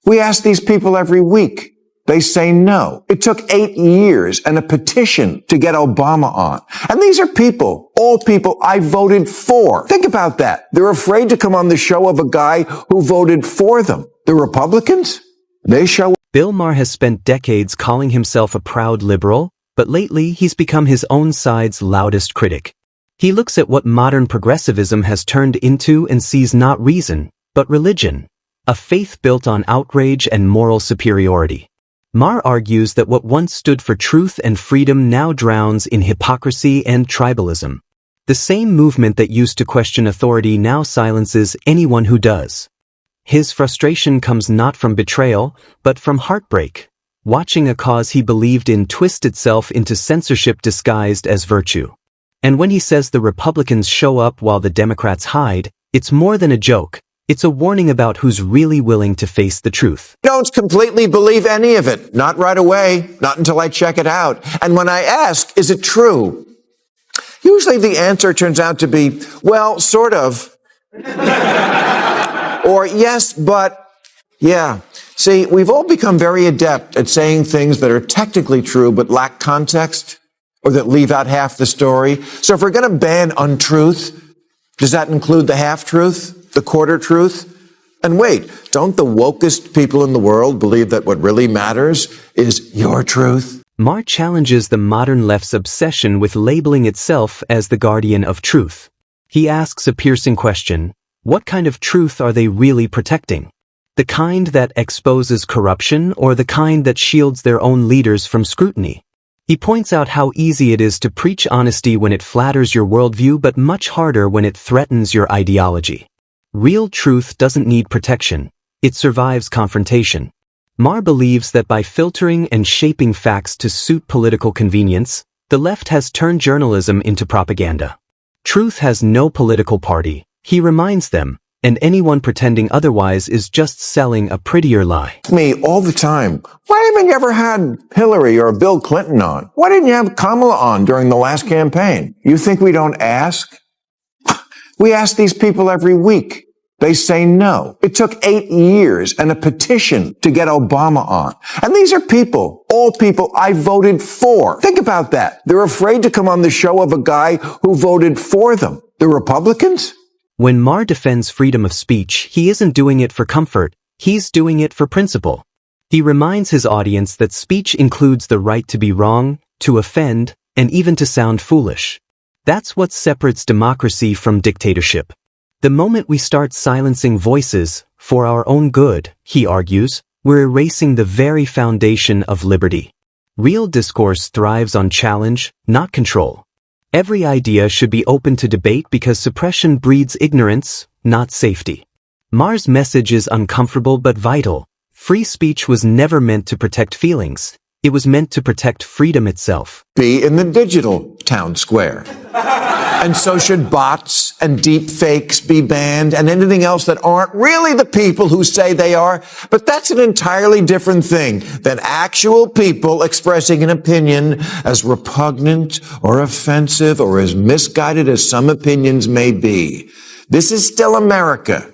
We ask these people every week. They say no. It took 8 years and a petition to get Obama on. And these are people, all people I voted for. Think about that. They're afraid to come on the show of a guy who voted for them. The Republicans, they show. Bill Maher has spent decades calling himself a proud liberal, but lately he's become his own side's loudest critic. He looks at what modern progressivism has turned into and sees not reason, but religion, a faith built on outrage and moral superiority. Maher argues that what once stood for truth and freedom now drowns in hypocrisy and tribalism. The same movement that used to question authority now silences anyone who does. His frustration comes not from betrayal, but from heartbreak, watching a cause he believed in twist itself into censorship disguised as virtue. And when he says the Republicans show up while the Democrats hide, it's more than a joke. It's a warning about who's really willing to face the truth. Don't completely believe any of it. Not right away. Not until I check it out. And when I ask, is it true? Usually the answer turns out to be, well, sort of. Or yes, but yeah. See, we've all become very adept at saying things that are technically true but lack context or that leave out half the story. So if we're going to ban untruth, does that include the half-truth, the quarter-truth? And wait, don't the wokest people in the world believe that what really matters is your truth? Maher challenges the modern left's obsession with labeling itself as the guardian of truth. He asks a piercing question: what kind of truth are they really protecting? The kind that exposes corruption or the kind that shields their own leaders from scrutiny? He points out how easy it is to preach honesty when it flatters your worldview, but much harder when it threatens your ideology. Real truth doesn't need protection. It survives confrontation. Maher believes that by filtering and shaping facts to suit political convenience, the left has turned journalism into propaganda. Truth has no political party, he reminds them, and anyone pretending otherwise is just selling a prettier lie. Me all the time. Why haven't you ever had Hillary or Bill Clinton on? Why didn't you have Kamala on during the last campaign? You think we don't ask? We ask these people every week. They say no. It took 8 years and a petition to get Obama on. And these are people, all people I voted for. Think about that. They're afraid to come on the show of a guy who voted for them. The Republicans? When Maher defends freedom of speech, he isn't doing it for comfort, he's doing it for principle. He reminds his audience that speech includes the right to be wrong, to offend, and even to sound foolish. That's what separates democracy from dictatorship. The moment we start silencing voices, for our own good, he argues, we're erasing the very foundation of liberty. Real discourse thrives on challenge, not control. Every idea should be open to debate because suppression breeds ignorance, not safety. Maher's message is uncomfortable but vital. Free speech was never meant to protect feelings. It was meant to protect freedom itself. Be in the digital town square. And so should bots and deep fakes be banned and anything else that aren't really the people who say they are. But that's an entirely different thing than actual people expressing an opinion as repugnant or offensive or as misguided as some opinions may be. This is still America,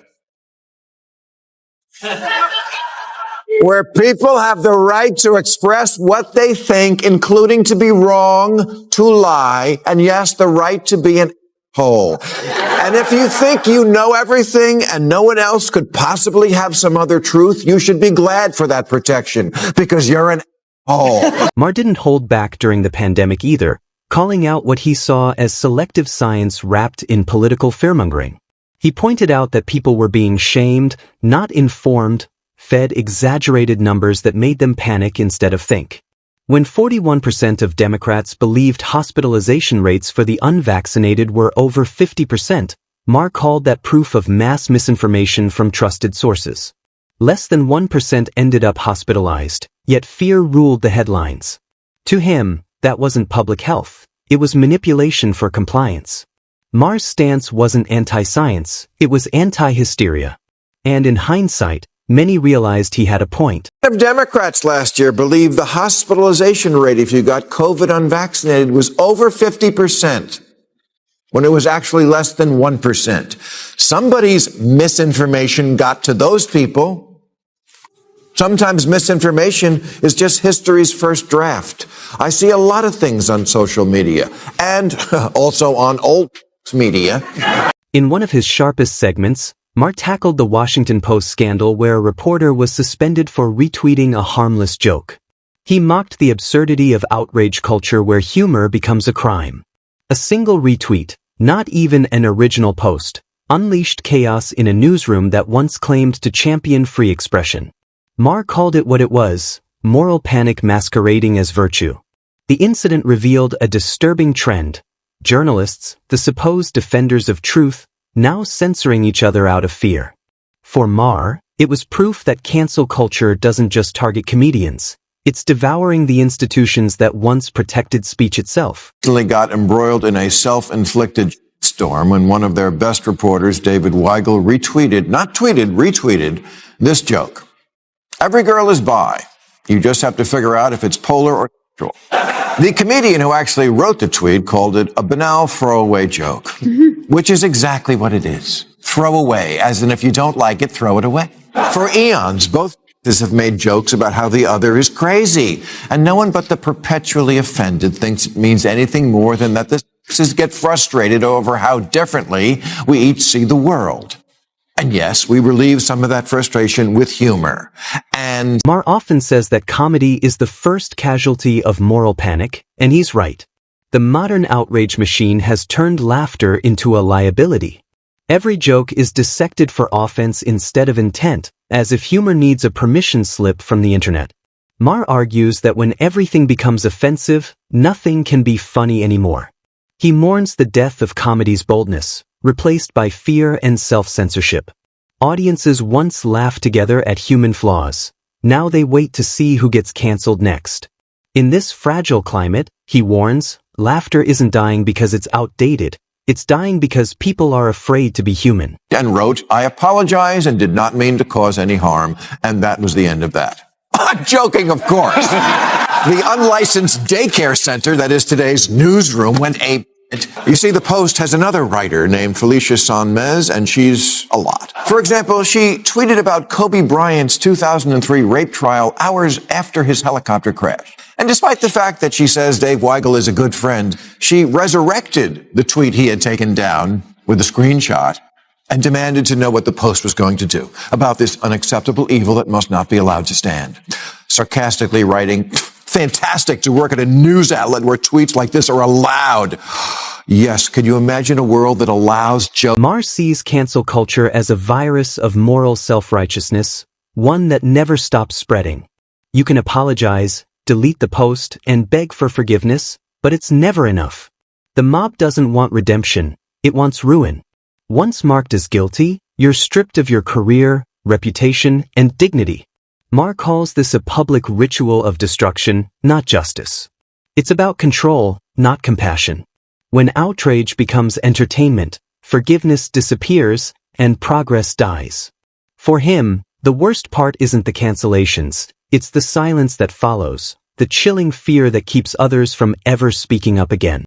where people have the right to express what they think, including to be wrong, to lie, and yes, the right to be an asshole. And if you think you know everything and no one else could possibly have some other truth, you should be glad for that protection, because you're an asshole. Maher didn't hold back during the pandemic either, calling out what he saw as selective science wrapped in political fearmongering. He pointed out that people were being shamed, not informed, fed exaggerated numbers that made them panic instead of think. When 41% of Democrats believed hospitalization rates for the unvaccinated were over 50%, Maher called that proof of mass misinformation from trusted sources. Less than 1% ended up hospitalized, yet fear ruled the headlines. To him, that wasn't public health, it was manipulation for compliance. Maher's stance wasn't anti-science, it was anti-hysteria. And in hindsight, many realized he had a point. Democrats last year believed the hospitalization rate if you got COVID unvaccinated was over 50%, when it was actually less than 1%. Somebody's misinformation got to those people. Sometimes misinformation is just history's first draft. I see a lot of things on social media and also on old media. In one of his sharpest segments, Maher tackled the Washington Post scandal where a reporter was suspended for retweeting a harmless joke. He mocked the absurdity of outrage culture where humor becomes a crime. A single retweet, not even an original post, unleashed chaos in a newsroom that once claimed to champion free expression. Maher called it what it was, moral panic masquerading as virtue. The incident revealed a disturbing trend. Journalists, the supposed defenders of truth, now censoring each other out of fear. For Maher, it was proof that cancel culture doesn't just target comedians. It's devouring the institutions that once protected speech itself. Got embroiled in a self-inflicted storm when one of their best reporters, David Weigel, retweeted this joke. Every girl is bi. You just have to figure out if it's polar or neutral. The comedian who actually wrote the tweet called it a banal throwaway joke, which is exactly what it is. Throwaway, as in if you don't like it, throw it away. For eons, both have made jokes about how the other is crazy, and no one but the perpetually offended thinks it means anything more than that the sexes get frustrated over how differently we each see the world. And yes, we relieve some of that frustration with humor. And Maher often says that comedy is the first casualty of moral panic, and he's right. The modern outrage machine has turned laughter into a liability. Every joke is dissected for offense instead of intent, as if humor needs a permission slip from the internet. Maher argues that when everything becomes offensive, nothing can be funny anymore. He mourns the death of comedy's boldness, replaced by fear and self-censorship. Audiences once laughed together at human flaws. Now they wait to see who gets canceled next. In this fragile climate, he warns, laughter isn't dying because it's outdated. It's dying because people are afraid to be human. And wrote, I apologize and did not mean to cause any harm. And that was the end of that. I'm joking, of course. The unlicensed daycare center that is today's newsroom went ape. You see, the Post has another writer named Felicia Sonmez, and she's a lot. For example, she tweeted about Kobe Bryant's 2003 rape trial hours after his helicopter crash. And despite the fact that she says Dave Weigel is a good friend, she resurrected the tweet he had taken down with a screenshot and demanded to know what the Post was going to do about this unacceptable evil that must not be allowed to stand. Sarcastically writing, fantastic to work at a news outlet where tweets like this are allowed. Yes, could you imagine a world that allows Maher sees cancel culture as a virus of moral self-righteousness, one that never stops spreading. You can apologize, delete the post, and beg for forgiveness, but it's never enough. The mob doesn't want redemption, it wants ruin. Once marked as guilty, you're stripped of your career, reputation, and dignity. Maher calls this a public ritual of destruction, not justice. It's about control, not compassion. When outrage becomes entertainment, forgiveness disappears, and progress dies. For him, the worst part isn't the cancellations, it's the silence that follows, the chilling fear that keeps others from ever speaking up again.